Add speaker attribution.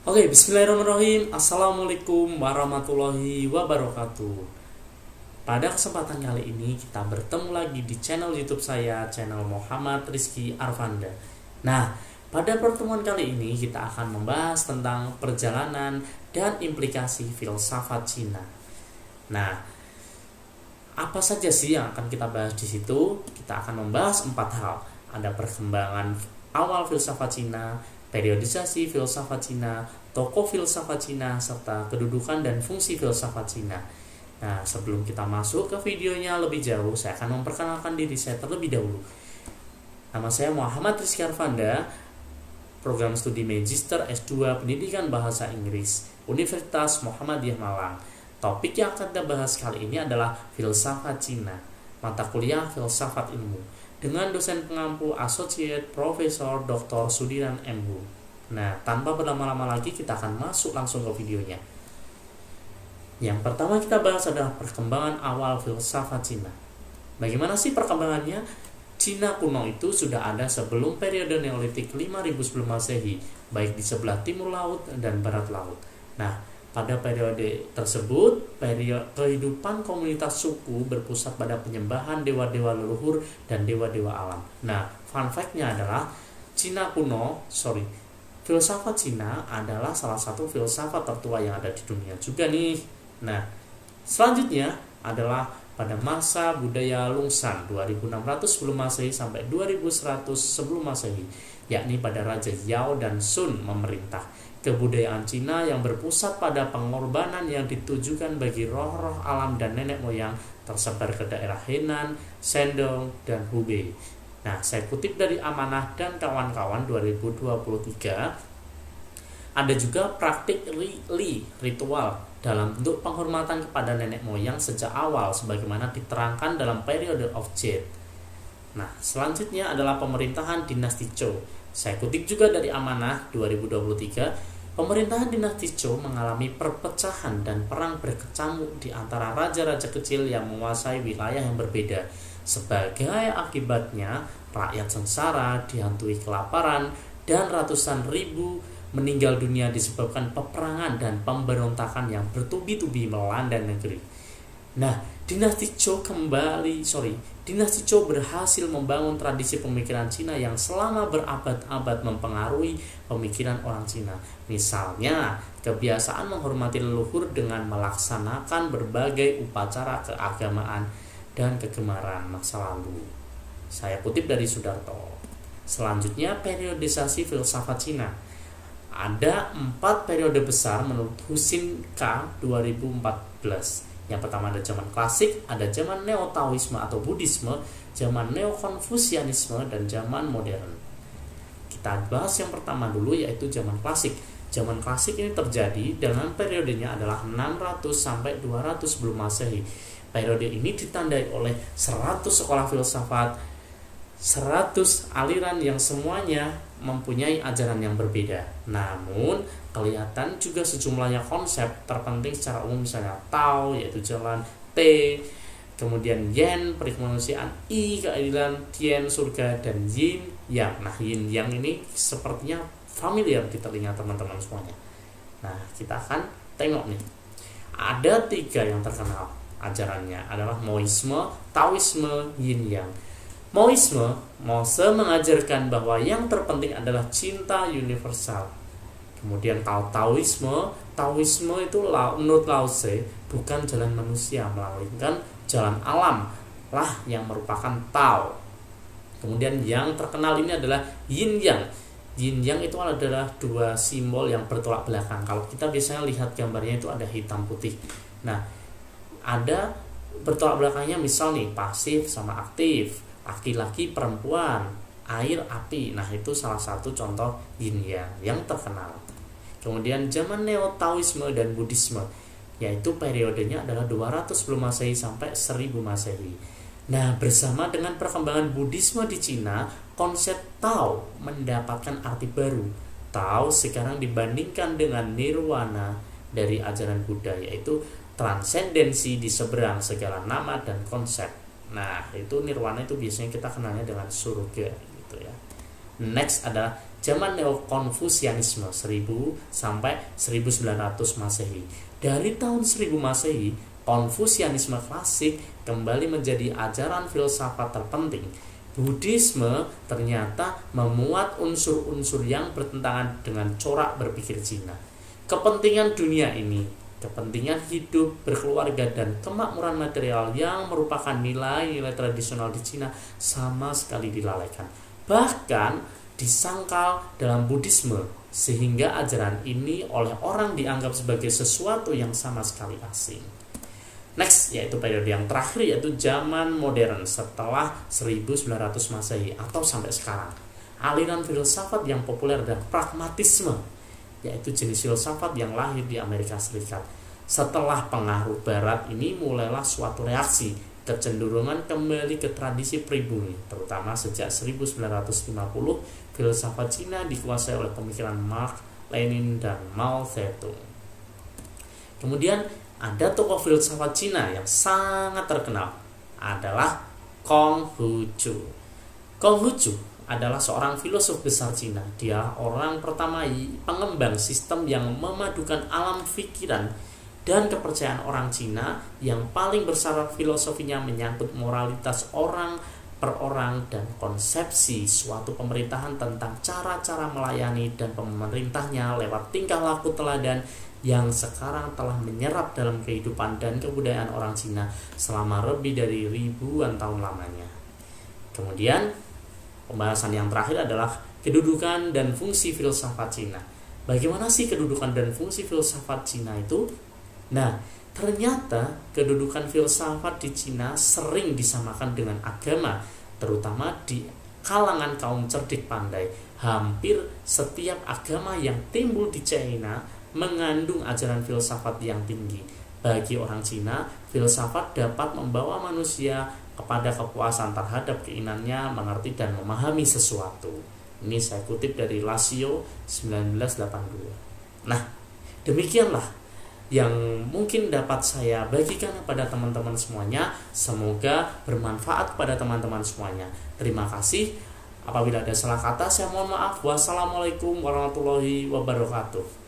Speaker 1: Oke, bismillahirrahmanirrahim. Assalamualaikum warahmatullahi wabarakatuh. Pada kesempatan kali ini kita bertemu lagi di channel YouTube saya, channel Muhammad Rizky Arfanda. Nah, pada pertemuan kali ini kita akan membahas tentang perjalanan dan implikasi filsafat Cina. Nah, apa saja sih yang akan kita bahas di situ? Kita akan membahas 4 hal. Ada perkembangan awal filsafat Cina, periodisasi filsafat Cina, tokoh filsafat Cina, serta kedudukan dan fungsi filsafat Cina. Nah, sebelum kita masuk ke videonya lebih jauh, saya akan memperkenalkan diri saya terlebih dahulu. Nama saya Muhammad Rizky Arfanda, program studi Magister S2 Pendidikan Bahasa Inggris, Universitas Muhammadiyah Malang. Topik yang akan kita bahas kali ini adalah filsafat Cina, mata kuliah filsafat ilmu, dengan dosen pengampu Associate Profesor Dr. Sudiran M.Hu. Nah, tanpa berlama-lama lagi kita akan masuk langsung ke videonya. Yang pertama kita bahas adalah perkembangan awal filsafat Cina. Bagaimana sih perkembangannya? Cina kuno itu sudah ada sebelum periode Neolitik 5000 sebelum Masehi, baik di sebelah timur laut dan barat laut. Nah, pada periode tersebut, kehidupan komunitas suku berpusat pada penyembahan dewa-dewa leluhur dan dewa-dewa alam. Nah, fun fact-nya adalah filsafat Cina adalah salah satu filsafat tertua yang ada di dunia juga nih. Nah, selanjutnya adalah pada masa budaya Lungsan 2600 sebelum Masehi sampai 2100 sebelum Masehi, yakni pada Raja Yao dan Sun memerintah. Kebudayaan Cina yang berpusat pada pengorbanan yang ditujukan bagi roh-roh alam dan nenek moyang tersebar ke daerah Henan, Shandong, dan Hubei. Nah, saya kutip dari Amanah dan kawan-kawan 2023, ada juga praktik ritual dalam bentuk penghormatan kepada nenek moyang sejak awal sebagaimana diterangkan dalam periode of Jade. Nah, selanjutnya adalah pemerintahan dinasti Zhou. Saya kutip juga dari Amanah 2023, pemerintahan dinasti Zhou mengalami perpecahan dan perang berkecamuk di antara raja-raja kecil yang menguasai wilayah yang berbeda. Sebagai akibatnya, rakyat sengsara, dihantui kelaparan, dan ratusan ribu meninggal dunia disebabkan peperangan dan pemberontakan yang bertubi-tubi melanda negeri. Nah, dinasti Zhou berhasil membangun tradisi pemikiran Cina yang selama berabad-abad mempengaruhi pemikiran orang Cina. Misalnya, kebiasaan menghormati leluhur dengan melaksanakan berbagai upacara keagamaan dan kegemaran masa lalu. Saya kutip dari Sudarto. Selanjutnya, periodisasi filsafat Cina. Ada 4 periode besar menurut Husin K 2014. Yang pertama ada zaman klasik, ada zaman neo-taoisme atau Buddhisme, zaman neo-konfusianisme, dan zaman modern. Kita bahas yang pertama dulu, yaitu zaman klasik. Zaman klasik ini terjadi dengan periodenya adalah 600 sampai 200 sebelum Masehi. Periode ini ditandai oleh 100 sekolah filsafat, 100 aliran yang semuanya mempunyai ajaran yang berbeda. Namun, kelihatan juga sejumlahnya konsep terpenting secara umum, misalnya Tao, yaitu jalan, T, kemudian Yen, perikemanusiaan, I, keadilan, Tian, surga, dan Yin, Yang. Nah, Yin, Yang ini sepertinya familiar di telinga teman-teman semuanya. Nah, kita akan tengok nih. Ada 3 yang terkenal ajarannya, adalah Maoisme, Taoisme, Yin, Yang. Maoisme mengajarkan bahwa yang terpenting adalah cinta universal. Kemudian Taoisme itu menurut Lao Tse bukan jalan manusia, melainkan jalan alam lah yang merupakan Tao. Kemudian yang terkenal ini adalah Yin Yang. Yin Yang itu adalah 2 simbol yang bertolak belakang. Kalau kita biasanya lihat gambarnya itu ada hitam putih. Nah, ada bertolak belakangnya, misal nih pasif sama aktif, laki-laki perempuan, air api. Nah, itu salah satu contoh Yin yang terkenal. Kemudian zaman neo-taoisme dan Buddhisme, yaitu periodenya adalah 200 sebelum Masehi sampai 1000 Masehi. Nah, bersama dengan perkembangan Buddhisme di Cina, konsep Tao mendapatkan arti baru. Tao sekarang dibandingkan dengan nirwana dari ajaran Buddha, yaitu transendensi di seberang segala nama dan konsep. Nah, itu nirwana itu biasanya kita kenalnya dengan surga gitu ya. Next ada zaman Neo-Konfusianisme 1000 sampai 1900 Masehi. Dari tahun 1000 Masehi, Konfusianisme klasik kembali menjadi ajaran filsafat terpenting. Buddhisme ternyata memuat unsur-unsur yang bertentangan dengan corak berpikir Cina. Kepentingan dunia ini, kepentingan hidup, berkeluarga, dan kemakmuran material yang merupakan nilai-nilai tradisional di Cina sama sekali dilalaikan. Bahkan disangkal dalam Buddhisme, sehingga ajaran ini oleh orang dianggap sebagai sesuatu yang sama sekali asing. Next, yaitu periode yang terakhir, yaitu zaman modern setelah 1900 Masehi atau sampai sekarang. Aliran filsafat yang populer adalah pragmatisme, yaitu jenis filsafat yang lahir di Amerika Serikat. Setelah pengaruh Barat ini mulailah suatu reaksi, kecenderungan kembali ke tradisi pribumi, terutama sejak 1950 filsafat Cina dikuasai oleh pemikiran Marx, Lenin, dan Mao Zedong. Kemudian ada tokoh filsafat Cina yang sangat terkenal adalah Konghucu. Konghucu adalah seorang filosof besar Cina. Dia orang pertama pengembang sistem yang memadukan alam pikiran dan kepercayaan orang Cina yang paling bersaraf filosofinya menyangkut moralitas orang per orang dan konsepsi suatu pemerintahan tentang cara-cara melayani dan pemerintahnya lewat tingkah laku teladan yang sekarang telah menyerap dalam kehidupan dan kebudayaan orang Cina selama lebih dari ribuan tahun lamanya. Kemudian pembahasan yang terakhir adalah kedudukan dan fungsi filsafat Cina. Bagaimana sih kedudukan dan fungsi filsafat Cina itu? Nah, ternyata kedudukan filsafat di Cina sering disamakan dengan agama, terutama di kalangan kaum cerdik pandai. Hampir setiap agama yang timbul di Cina mengandung ajaran filsafat yang tinggi. Bagi orang Cina, filsafat dapat membawa manusia kepada kepuasan terhadap keinginannya mengerti dan memahami sesuatu. Ini saya kutip dari Lasio 1982. Nah, demikianlah yang mungkin dapat saya bagikan kepada teman-teman semuanya. Semoga bermanfaat kepada teman-teman semuanya. Terima kasih. Apabila ada salah kata, saya mohon maaf. Wassalamualaikum warahmatullahi wabarakatuh.